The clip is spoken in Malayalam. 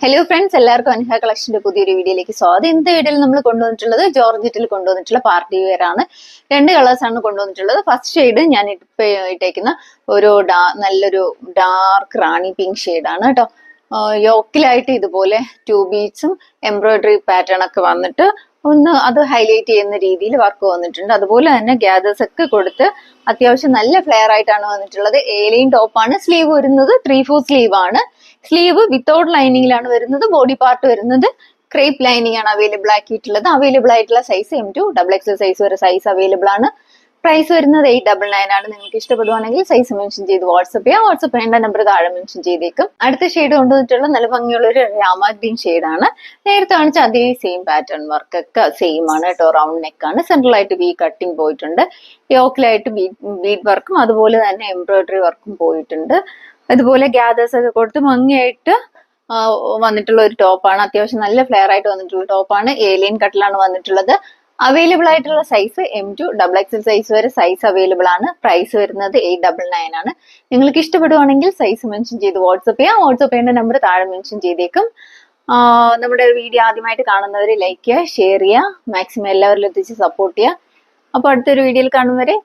ഹലോ ഫ്രണ്ട്സ്, എല്ലാവർക്കും അൻഹ കളക്ഷന്റെ പുതിയൊരു വീഡിയോയിലേക്ക് സ്വാഗതം. ഇന്നത്തെ വീഡിയോയിൽ നമ്മൾ കൊണ്ടുവന്നിട്ടുള്ളത് ജോർജറ്റിൽ കൊണ്ടുവന്നിട്ടുള്ള പാർട്ടി വെയർ ആണ്. 2 കളേഴ്സ് ആണ് കൊണ്ടുവന്നിട്ടുള്ളത്. ഫസ്റ്റ് ഷെയ്ഡ് ഞാൻ ഇട്ടേക്കുന്ന ഒരു നല്ലൊരു ഡാർക്ക് റാണി പിങ്ക് ഷെയ്ഡാണ് കേട്ടോ. യോക്കിലായിട്ട് ഇതുപോലെ 2 ബീഡ്സും എംബ്രോയിഡറി പാറ്റേൺ ഒക്കെ വന്നിട്ട് ഒന്ന് അത് ഹൈലൈറ്റ് ചെയ്യുന്ന രീതിയിൽ വർക്ക് വന്നിട്ടുണ്ട്. അതുപോലെ തന്നെ ഗ്യാദേഴ്സ് ഒക്കെ കൊടുത്ത് അത്യാവശ്യം നല്ല ഫ്ലെയർ ആയിട്ടാണ് വന്നിട്ടുള്ളത്. ഏലൈൻ ടോപ്പാണ്. സ്ലീവ് വരുന്നത് 3/4 സ്ലീവ് ആണ്. സ്ലീവ് വിത്തൗട്ട് ലൈനിങ്ങിലാണ് വരുന്നത്. ബോഡി പാർട്ട് വരുന്നത് ക്രേപ്പ് ലൈനിങ് ആണ് അവൈലബിൾ ആക്കിയിട്ടുള്ളത്. അവൈലബിൾ ആയിട്ടുള്ള സൈസ് M2 XXL സൈസ് വരെ സൈസ് അവൈലബിൾ ആണ്. പ്രൈസ് വരുന്നത് 899 ആണ്. നിങ്ങൾക്ക് ഇഷ്ടപ്പെടുവാണെങ്കിൽ സൈസ് മെൻഷൻ ചെയ്ത് വാട്സ്ആപ്പ് ചെയ്യാം. വാട്സ്ആപ്പ് ചെയ്യേണ്ട നമ്പർ താഴെ മെൻഷൻ ചെയ്തേക്കും. അടുത്ത ഷെയ്ഡ് കൊണ്ടുവന്നിട്ടുള്ള നല്ല ഭംഗിയുള്ള ഒരു രാമ ഗ്രീൻ ഷെയ്ഡാണ്. നേരത്തെ കാണിച്ച അതേ സെയിം പാറ്റേൺ വർക്ക് ഒക്കെ സെയിം ആണ് കേട്ടോ. റൗണ്ട് നെക്ക് ആണ്. സെൻട്രലായിട്ട് വി കട്ടിങ് പോയിട്ടുണ്ട്. യോക്കിലായിട്ട് ബീഡ് വർക്കും അതുപോലെ തന്നെ എംബ്രോയിഡറി വർക്കും പോയിട്ടുണ്ട്. അതുപോലെ ഗ്യാദേഴ്സ് ഒക്കെ കൊടുത്ത് ഭംഗിയായിട്ട് വന്നിട്ടുള്ള ഒരു ടോപ്പാണ്. അത്യാവശ്യം നല്ല ഫ്ലെയർ ആയിട്ട് വന്നിട്ടുള്ള ടോപ്പാണ്. ഏലിയൻ കട്ടിലാണ് വന്നിട്ടുള്ളത്. അവൈലബിൾ ആയിട്ടുള്ള സൈസ് M2 XXL സൈസ് വരെ സൈസ് അവൈലബിൾ ആണ്. പ്രൈസ് വരുന്നത് 899 ആണ്. നിങ്ങൾക്ക് ഇഷ്ടപ്പെടുവാണെങ്കിൽ സൈസ് മെൻഷൻ ചെയ്ത് വാട്സ്ആപ്പ് ചെയ്യാം. വാട്സ്ആപ്പ് ചെയ്യേണ്ട നമ്പർ താഴെ മെൻഷൻ ചെയ്തേക്കും. നമ്മുടെ വീഡിയോ ആദ്യമായിട്ട് കാണുന്നവർ ലൈക്ക് ചെയ്യുക, ഷെയർ ചെയ്യുക, മാക്സിമം എല്ലാവരിലും എത്തിച്ച് സപ്പോർട്ട് ചെയ്യുക. അപ്പൊ അടുത്തൊരു വീഡിയോയിൽ കാണും വരെ